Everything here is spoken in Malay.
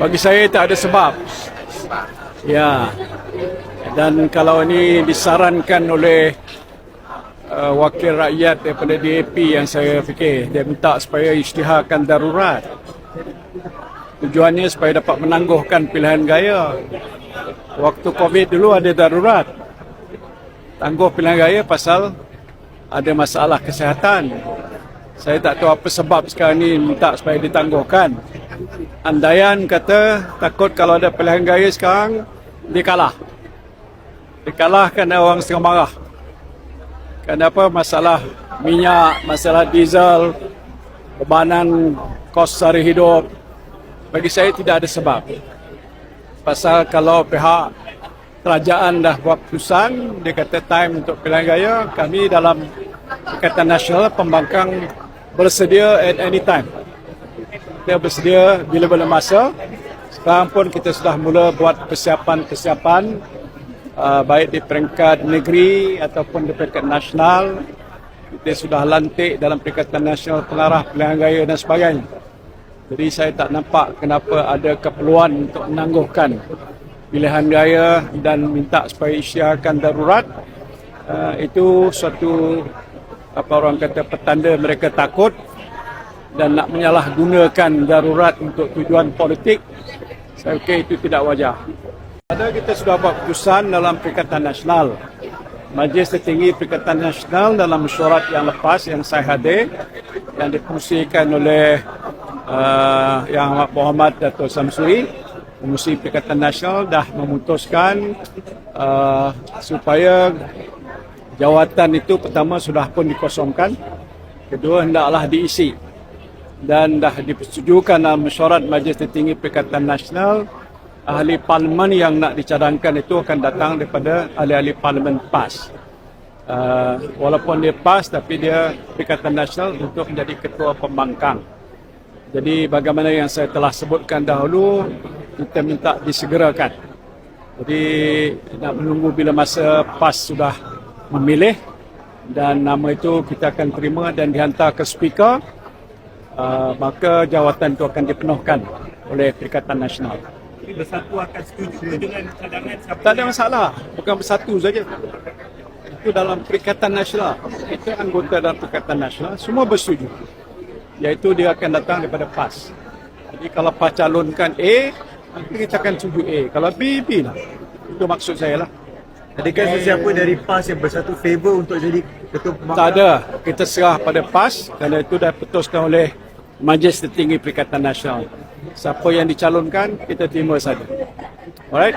Bagi saya tak ada sebab. Ya. Dan kalau ini disarankan oleh wakil rakyat daripada DAP yang saya fikir, dia minta supaya isytiharkan darurat. Tujuannya supaya dapat menangguhkan pilihan gaya. Waktu COVID dulu ada darurat. Tangguh pilihan gaya pasal ada masalah kesihatan. Saya tak tahu apa sebab sekarang ni minta supaya ditangguhkan. Andaian kata takut kalau ada pilihan gaya sekarang, dia kalah. Dikalahkan orang setengah marah. Kenapa? Masalah minyak, masalah diesel, bebanan kos sehari hidup. Bagi saya tidak ada sebab. Pasal kalau pihak kerajaan dah buat keputusan, dia kata time untuk pilihan gaya, kami dalam Ikatan Nasional Pembangkang bersedia at any time. Kita bersedia bila-bila masa. Sekarang pun kita sudah mula buat persiapan-persiapan baik di peringkat negeri ataupun di peringkat nasional. Kita sudah lantik dalam Perikatan Nasional Pengarah Pilihan Gaya dan sebagainya. Jadi saya tak nampak kenapa ada keperluan untuk menangguhkan pilihan gaya dan minta supaya isytiharkan darurat. Itu suatu orang kata petanda mereka takut dan nak menyalahgunakan darurat untuk tujuan politik. Saya fikir itu tidak wajar. Kita sudah buat keputusan dalam Perikatan Nasional. Majlis Tertinggi Perikatan Nasional dalam mesyuarat yang lepas yang saya hadir, yang dikerusikan oleh Yang Amat Berhormat Dato' Samsuri, Pengerusi Perikatan Nasional dah memutuskan supaya jawatan itu pertama sudah pun dikosongkan, kedua hendaklah diisi dan dah dipersetujukan dalam mesyuarat Majlis Tertinggi Perikatan Nasional. Ahli parlimen yang nak dicadangkan itu akan datang daripada ahli-ahli parlimen PAS. Walaupun dia PAS tapi dia Perikatan Nasional untuk menjadi ketua pembangkang. Jadi bagaimana yang saya telah sebutkan dahulu, kita minta disegerakan. Jadi nak menunggu bila masa PAS sudah memilih dan nama itu kita akan terima dan dihantar ke speaker, maka jawatan itu akan dipenuhkan oleh Perikatan Nasional. Jadi Bersatu akan setuju dengan cadangan siapa? Tak ada masalah, bukan Bersatu saja. Itu dalam Perikatan Nasional. Itu anggota dalam Perikatan Nasional, semua bersetuju. Iaitu dia akan datang daripada PAS. Jadi kalau PAS calonkan A, nanti kita akan setuju A. Kalau B, B lah. Itu maksud saya lah. Adakah sesiapa dari PAS yang Bersatu favor untuk jadi ketua pembangkang? Tak ada. Kita serah pada PAS kerana itu dah diputuskan oleh Majlis Tertinggi Perikatan Nasional. Siapa yang dicalonkan, kita terima saja. Alright?